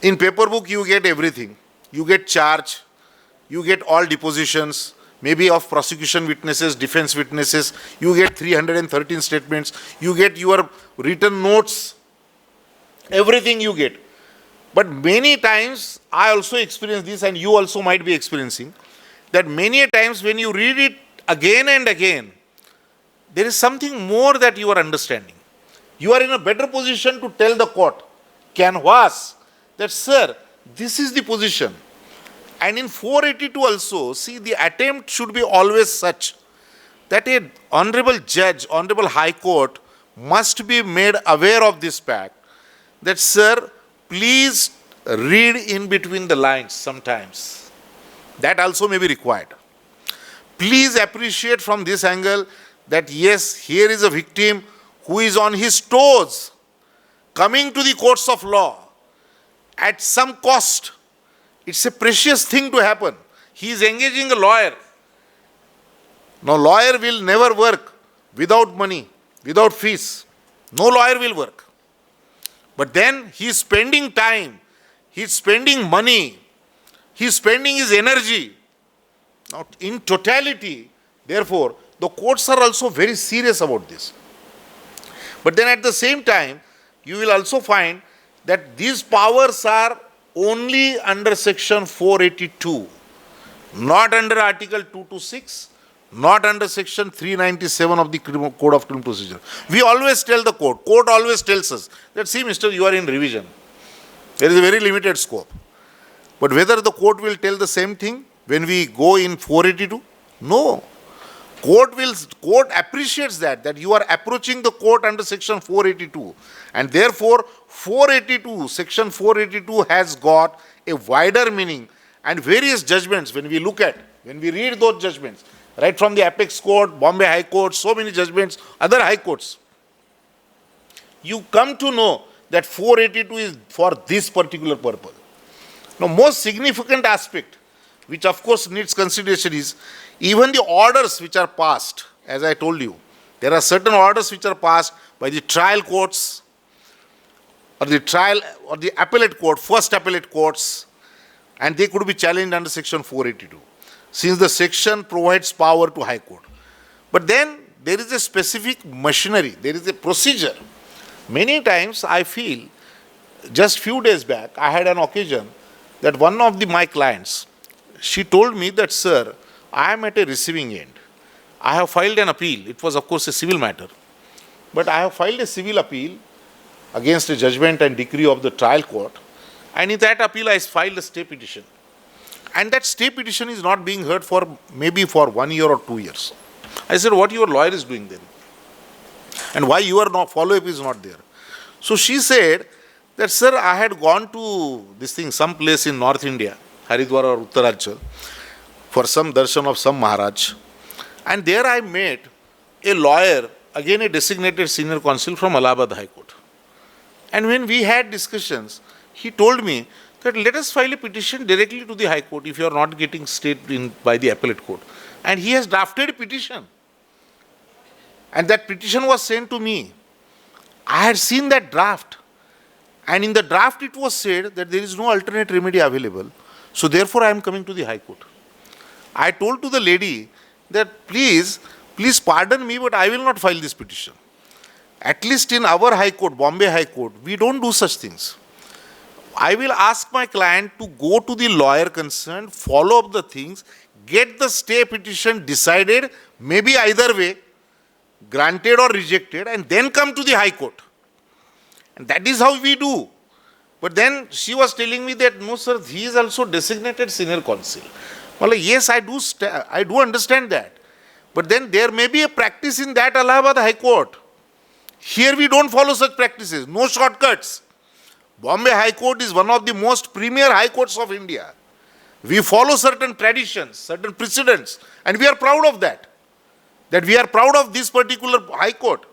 In paper book you get everything. You get charge. You get all depositions, maybe of prosecution witnesses, defense witnesses. You get 313 statements. You get your written notes. Everything you get. But many times, I also experience this, and you also might be experiencing, that many times when you read it again and again, there is something more that you are understanding. You are in a better position to tell the court, canvas, that sir, this is the position. And in 482 also, see, the attempt should be always such that a honorable judge, honorable high court must be made aware of this fact, that sir, please read in between the lines sometimes. That also may be required. Please appreciate from this angle that yes, here is a victim who is on his toes, coming to the courts of law at some cost. It's a precious thing to happen. He is engaging a lawyer. No lawyer will never work without money, without fees. No lawyer will work. But then he is spending time, he is spending money, he is spending his energy. Now, in totality, therefore, the courts are also very serious about this. But then at the same time, you will also find that these powers are only under section 482, not under article 226, not under section 397 of the Code of Criminal Procedure. We always tell the court always tells us that, see, mister, you are in revision. There is a very limited scope. But whether the court will tell the same thing when we go in 482? No. Court appreciates that you are approaching the court under section 482. And therefore, section 482 has got a wider meaning, and various judgments, when we read those judgments, right from the Apex Court, Bombay High Court, so many judgments, other high courts, you come to know that 482 is for this particular purpose. Now, most significant aspect, which of course needs consideration, is even the orders which are passed. As I told you, there are certain orders which are passed by the trial courts, or the trial or the appellate court, first appellate courts, and they could be challenged under section 482, since the section provides power to High Court. But then there is a specific machinery, there is a procedure. Many times I feel, just few days back, I had an occasion that one of my clients, she told me that, sir, I am at a receiving end. I have filed an appeal. It was, of course, a civil matter. But I have filed a civil appeal against a judgment and decree of the trial court. And in that appeal, I filed a stay petition. And that stay petition is not being heard for maybe for 1 year or 2 years. I said, what your lawyer is doing then? And why your follow-up is not there? So she said that, sir, I had gone to some place in North India, Haridwar or Uttarachal, for some darshan of some Maharaj. And there I met a lawyer, again a designated senior counsel from Allahabad High Court. And when we had discussions, he told me that let us file a petition directly to the High Court if you are not getting stayed in by the appellate court. And he has drafted a petition. And that petition was sent to me. I had seen that draft. And in the draft it was said that there is no alternate remedy available. So therefore I am coming to the High Court. I told to the lady that please pardon me, but I will not file this petition. At least in our High Court, Bombay High Court, we don't do such things. I will ask my client to go to the lawyer concerned, follow up the things, get the stay petition decided, maybe either way, granted or rejected, and then come to the High Court. And that is how we do. But then she was telling me that, no sir, he is also designated senior counsel. Well, yes, I do understand that. But then there may be a practice in that Allahabad High Court. Here we don't follow such practices, no shortcuts. Bombay High Court is one of the most premier high courts of India. We follow certain traditions, certain precedents, and we are proud of that. That we are proud of this particular High Court.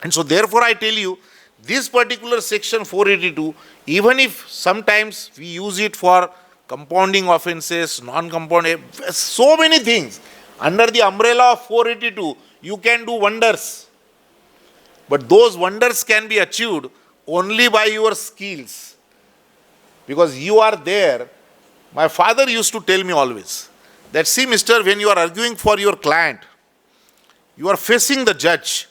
And so therefore I tell you, this particular section 482, even if sometimes we use it for compounding offences, non-compounding, so many things, under the umbrella of 482, you can do wonders. But those wonders can be achieved only by your skills. Because you are there. My father used to tell me always that, see, mister, when you are arguing for your client, you are facing the judge.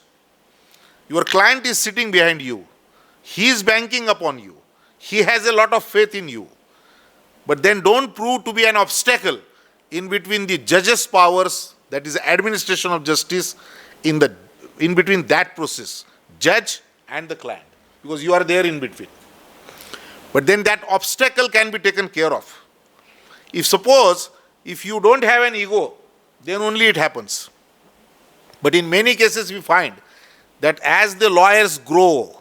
Your client is sitting behind you. He is banking upon you. He has a lot of faith in you. But then don't prove to be an obstacle in between the judge's powers, that is administration of justice, in between that process, judge and the client, because you are there in between. But then that obstacle can be taken care of. If you don't have an ego, then only it happens. But in many cases we find that as the lawyers grow,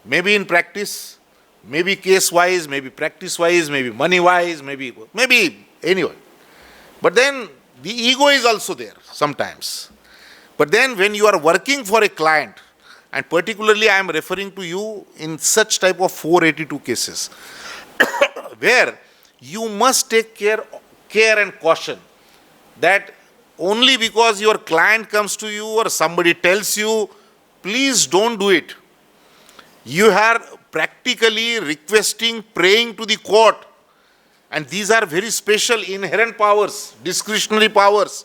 maybe in practice, maybe case-wise, maybe practice-wise, maybe money-wise, maybe anyway. But then the ego is also there sometimes. But then when you are working for a client, and particularly I am referring to you in such type of 482 cases, where you must take care and caution that only because your client comes to you or somebody tells you, please don't do it. You are practically requesting, praying to the court. And these are very special inherent powers, discretionary powers.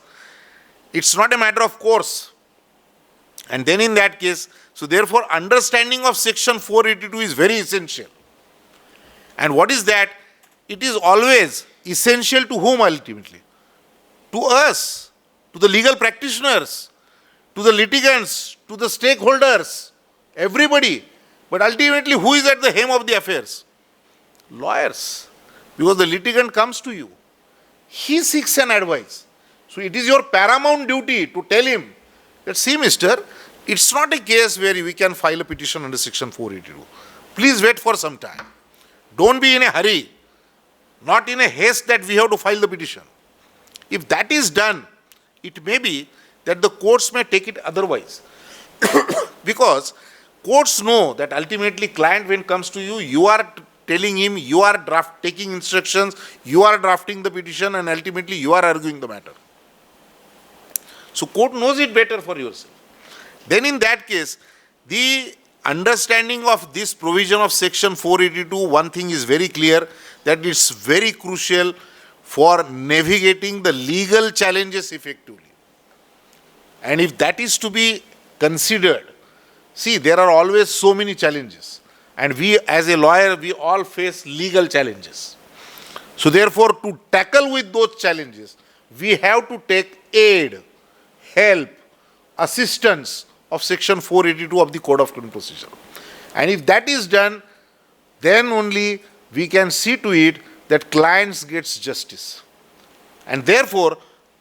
It's not a matter of course. And then in that case, so therefore understanding of section 482 is very essential. And what is that? It is always essential to whom ultimately? To us, to the legal practitioners, to the litigants, to the stakeholders, everybody. But ultimately, who is at the helm of the affairs? Lawyers. Because the litigant comes to you. He seeks an advice. So it is your paramount duty to tell him that, see, mister, it's not a case where we can file a petition under section 482. Please wait for some time. Don't be in a hurry. Not in a haste that we have to file the petition. If that is done, it may be that the courts may take it otherwise. Because courts know that ultimately client when comes to you, you are telling him, you are taking instructions, you are drafting the petition, and ultimately you are arguing the matter. So court knows it better for yourself. Then in that case, the understanding of this provision of section 482, one thing is very clear, that it's very crucial for navigating the legal challenges effectively. And if that is to be considered, see, there are always so many challenges. And we, as a lawyer, we all face legal challenges. So therefore, to tackle with those challenges, we have to take aid, help, assistance of section 482 of the Code of Criminal Procedure. And if that is done, then only we can see to it that clients gets justice. And therefore,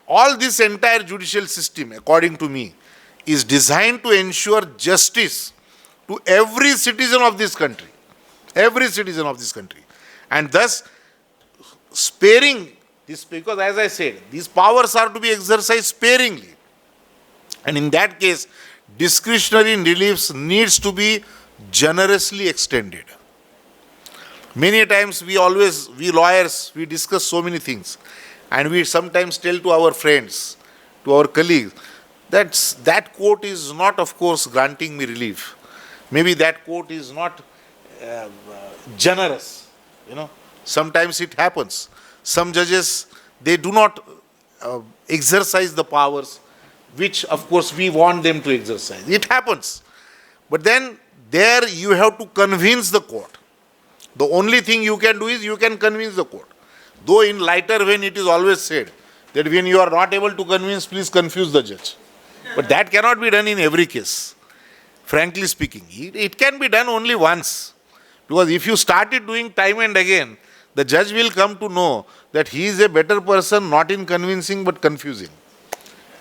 all this entire judicial system, according to me, is designed to ensure justice to every citizen of this country. Every citizen of this country. And thus, sparing this, because as I said, these powers are to be exercised sparingly. And in that case, discretionary reliefs needs to be generously extended. Many times we lawyers, we discuss so many things. And we sometimes tell to our friends, to our colleagues, that court is not, of course, granting me relief. Maybe that court is not generous. Sometimes it happens. Some judges, they do not exercise the powers which, of course, we want them to exercise. It happens. But then there you have to convince the court. The only thing you can do is you can convince the court. Though in lighter vein it is always said that when you are not able to convince, please confuse the judge. But that cannot be done in every case. Frankly speaking, it can be done only once. Because if you start it doing time and again, the judge will come to know that he is a better person not in convincing but confusing.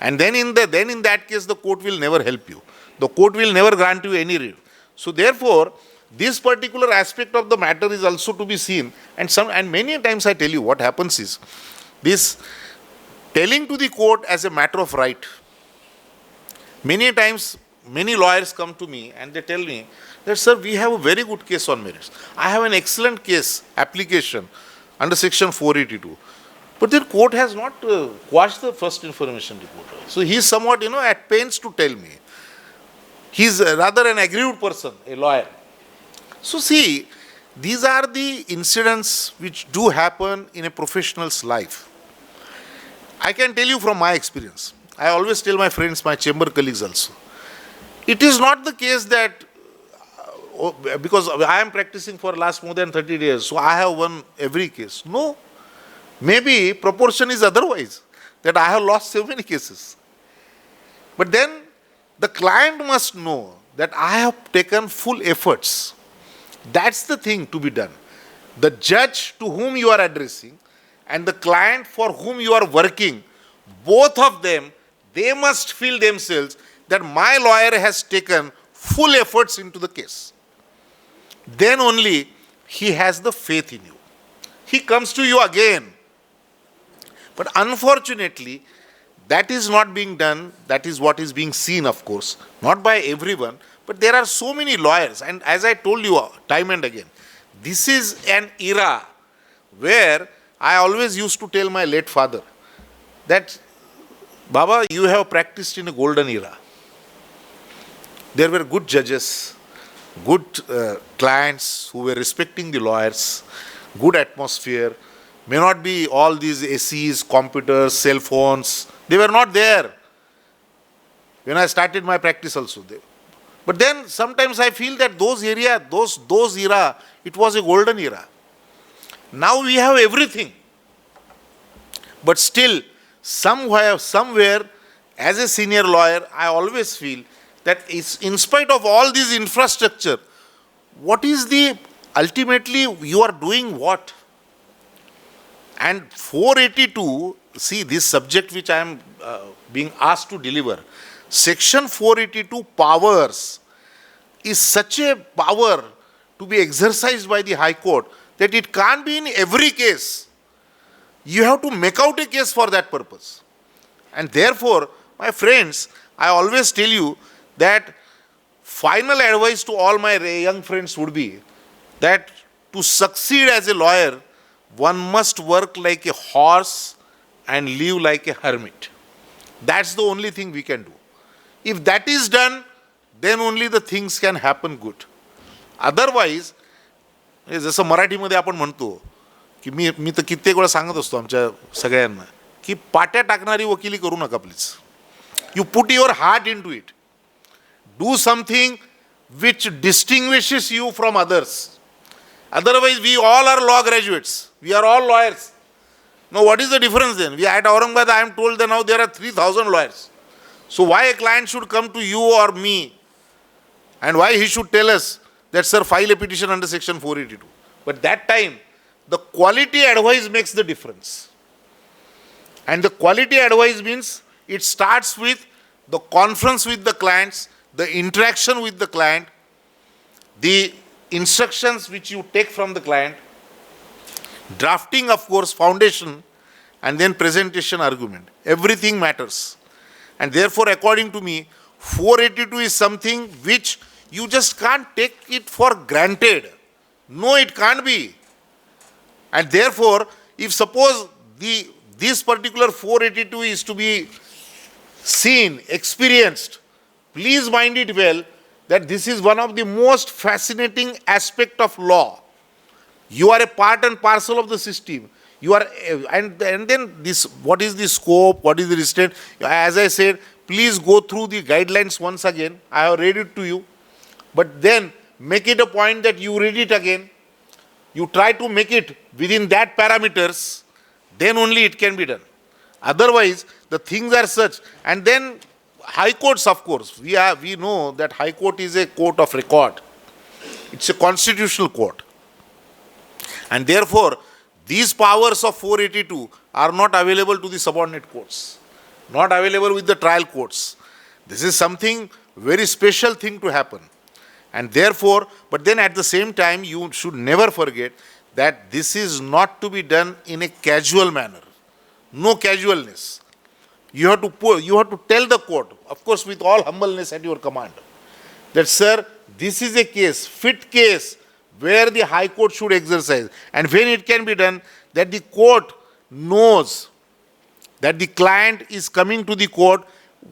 And then in that case, the court will never help you. The court will never grant you any relief. So therefore, this particular aspect of the matter is also to be seen. And many times I tell you what happens is, this telling to the court as a matter of right. Many times, many lawyers come to me and they tell me that, sir, we have a very good case on merits. I have an excellent case application under section 482. But the court has not quashed the first information report. So he is somewhat, at pains to tell me. He is rather an aggrieved person, a lawyer. So see, these are the incidents which do happen in a professional's life. I can tell you from my experience. I always tell my friends, my chamber colleagues also. It is not the case that, because I am practicing for last more than 30 years, so I have won every case. No. Maybe proportion is otherwise, that I have lost so many cases. But then the client must know that I have taken full efforts. That's the thing to be done. The judge to whom you are addressing and the client for whom you are working, both of them, they must feel themselves that my lawyer has taken full efforts into the case. Then only he has the faith in you. He comes to you again. But unfortunately, that is not being done. That is what is being seen, of course, not by everyone. But there are so many lawyers. And as I told you time and again, this is an era where I always used to tell my late father that, Baba, you have practiced in a golden era. There were good judges, good clients who were respecting the lawyers, good atmosphere. May not be all these ACs, computers, cell phones. They were not there when I started my practice also. But then sometimes I feel that those era, it was a golden era. Now we have everything. But still, somewhere, as a senior lawyer, I always feel that in spite of all this infrastructure, what is ultimately you are doing what? And 482, see this subject which I am being asked to deliver, section 482 powers is such a power to be exercised by the High Court that it can't be in every case. You have to make out a case for that purpose. And therefore, my friends, I always tell you that final advice to all my young friends would be that to succeed as a lawyer, one must work like a horse and live like a hermit. That's the only thing we can do. If that is done, then only the things can happen good. Otherwise, जसं मराठीमध्ये आपण म्हणतो की मी तर कित्येक वेळा सांगत असतो आमच्या सगळ्यांना की पाट्या टाकणारी वकिली करू नका please. You put your heart into it. Do something which distinguishes you from others. Otherwise, we all are law graduates. We are all lawyers. Now, what is the difference then? We at Aurangabad, I am told that now there are 3,000 lawyers. So, why a client should come to you or me, and why he should tell us that, sir, file a petition under section 482? But that time, the quality advice makes the difference. And the quality advice means it starts with the conference with the clients, the interaction with the client, the instructions which you take from the client, drafting, of course, foundation, and then presentation argument. Everything matters. And therefore, according to me, 482 is something which you just can't take it for granted. No, it can't be. And therefore, if suppose this particular 482 is to be seen, experienced, please mind it well that this is one of the most fascinating aspect of law. You are a part and parcel of the system. You are, and then this, what is the scope, what is the restraint? As I said, please go through the guidelines once again. I have read it to you. But then make it a point that you read it again. You try to make it within that parameters, then only it can be done. Otherwise, the things are such. And then High Courts, of course, we know that High Court is a court of record. It's a constitutional court. And therefore, these powers of 482 are not available to the subordinate courts, not available with the trial courts. This is something very special thing to happen. And therefore, but then at the same time, you should never forget that this is not to be done in a casual manner. No casualness. You have to tell the court, of course, with all humbleness at your command, that, sir, this is a case, fit case, where the High Court should exercise. And when it can be done, that the court knows that the client is coming to the court,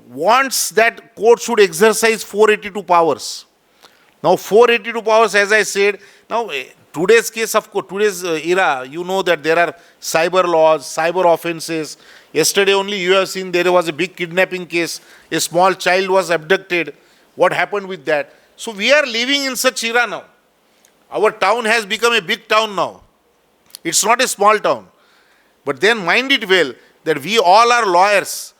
wants that court should exercise 482 powers. Now, 482 powers, as I said, now today's case, of course, today's era, you know that there are cyber laws, cyber offenses. Yesterday only you have seen there was a big kidnapping case. A small child was abducted. What happened with that? So we are living in such era now. Our town has become a big town now. It's not a small town. But then mind it well that we all are lawyers.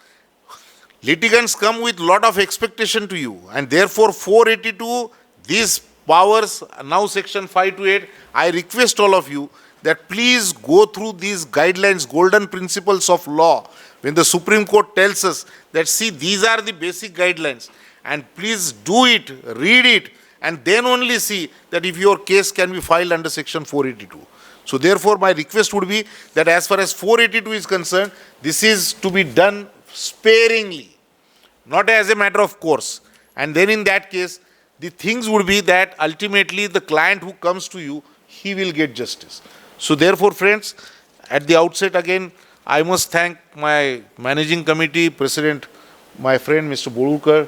Litigants come with lot of expectation to you. And therefore 482, these powers, now section 5 to 8, I request all of you that please go through these guidelines, golden principles of law. When the Supreme Court tells us that, see, these are the basic guidelines, and please do it, read it, and then only see that if your case can be filed under section 482. So therefore, my request would be that as far as 482 is concerned, this is to be done sparingly, not as a matter of course. And then in that case, the things would be that ultimately the client who comes to you, he will get justice. So therefore, friends, at the outset again, I must thank my managing committee, President, my friend Mr. Borukar,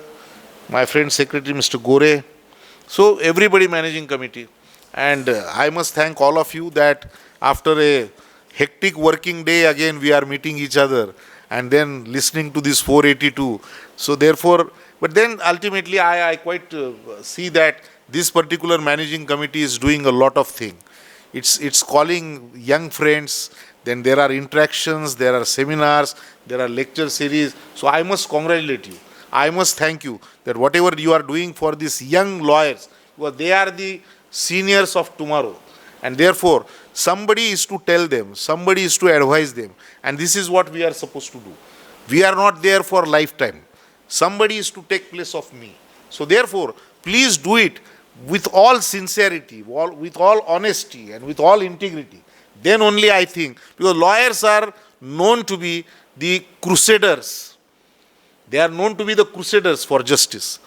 my friend Secretary Mr. Gore, so everybody managing committee. And I must thank all of you that after a hectic working day, again we are meeting each other and then listening to this 482. So therefore, but then ultimately I quite see that this particular managing committee is doing a lot of things. It's calling young friends, then there are interactions, there are seminars, there are lecture series. So I must congratulate you. I must thank you that whatever you are doing for these young lawyers, because they are the seniors of tomorrow. And therefore, somebody is to tell them, somebody is to advise them. And this is what we are supposed to do. We are not there for lifetime. Somebody is to take place of me. So therefore, please do it with all sincerity, with all honesty, and with all integrity. Then only I think, because lawyers are known to be the crusaders. They are known to be the crusaders for justice.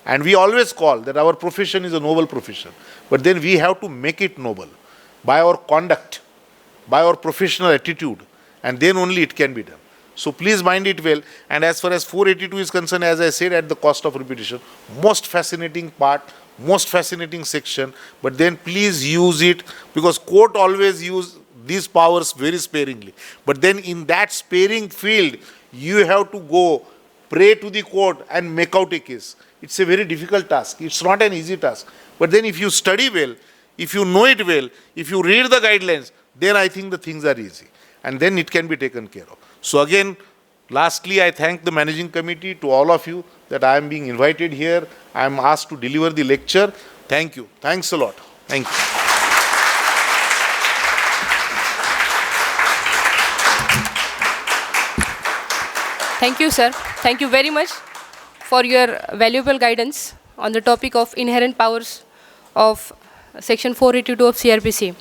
And we always call that our profession is a noble profession. But then we have to make it noble by our conduct, by our professional attitude, and then only it can be done. So please mind it well. And as far as 482 is concerned, as I said, at the cost of repetition, most fascinating part, most fascinating section, but then please use it, because court always use these powers very sparingly. But then in that sparing field, you have to go pray to the court and make out a case. It's a very difficult task. It's not an easy task. But then if you study well, if you know it well, if you read the guidelines, then I think the things are easy. And then it can be taken care of. So again, lastly, I thank the managing committee, to all of you, that I am being invited here. I am asked to deliver the lecture. Thank you. Thanks a lot. Thank you. Thank you, sir. Thank you very much for your valuable guidance on the topic of inherent powers of Section 482 of Cr.P.C.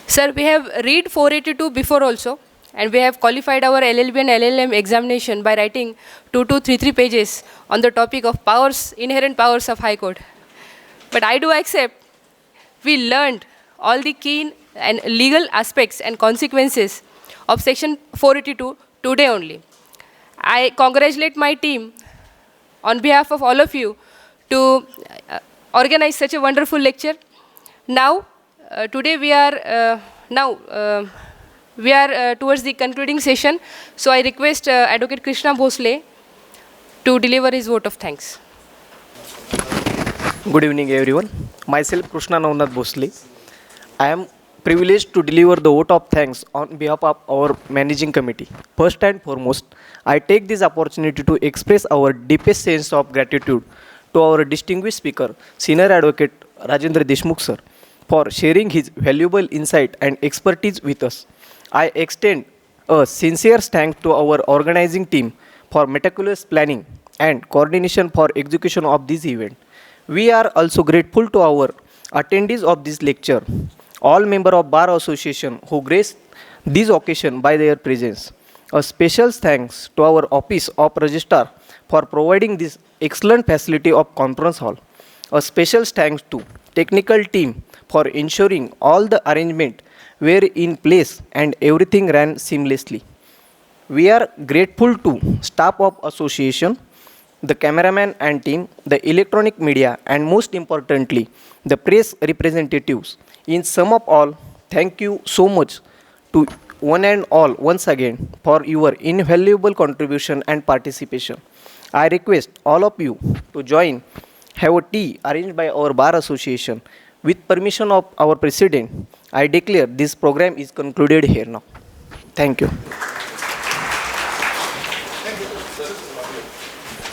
Sir, we have read 482 before also, and we have qualified our LLB and LLM examination by writing 2233 pages on the topic of powers, inherent powers of High Court. But I do accept we learned all the keen and legal aspects and consequences of Section 482 today only. I congratulate my team on behalf of all of you to organize such a wonderful lecture. Now, today we are towards the concluding session. So I request Advocate Krishna Bhosle to deliver his vote of thanks. Good evening, everyone. Myself, Krishna Navnath Bhosle. I am privileged to deliver the vote of thanks on behalf of our managing committee. First and foremost, I take this opportunity to express our deepest sense of gratitude to our distinguished speaker, Senior Advocate Rajendra Deshmukkh sir, for sharing his valuable insight and expertise with us. I extend a sincere thanks to our organizing team for meticulous planning and coordination for execution of this event. We are also grateful to our attendees of this lecture, all members of Bar Association who graced this occasion by their presence. A special thanks to our Office of Registrar for providing this excellent facility of conference hall. A special thanks to technical team for ensuring all the arrangement were in place and everything ran seamlessly. We are grateful to staff of association, the cameraman and team, the electronic media, and most importantly, the press representatives. In sum of all, thank you so much to one and all once again for your invaluable contribution and participation. I request all of you to have a tea arranged by our Bar Association. With permission of our President, I declare this program is concluded here now. Thank you.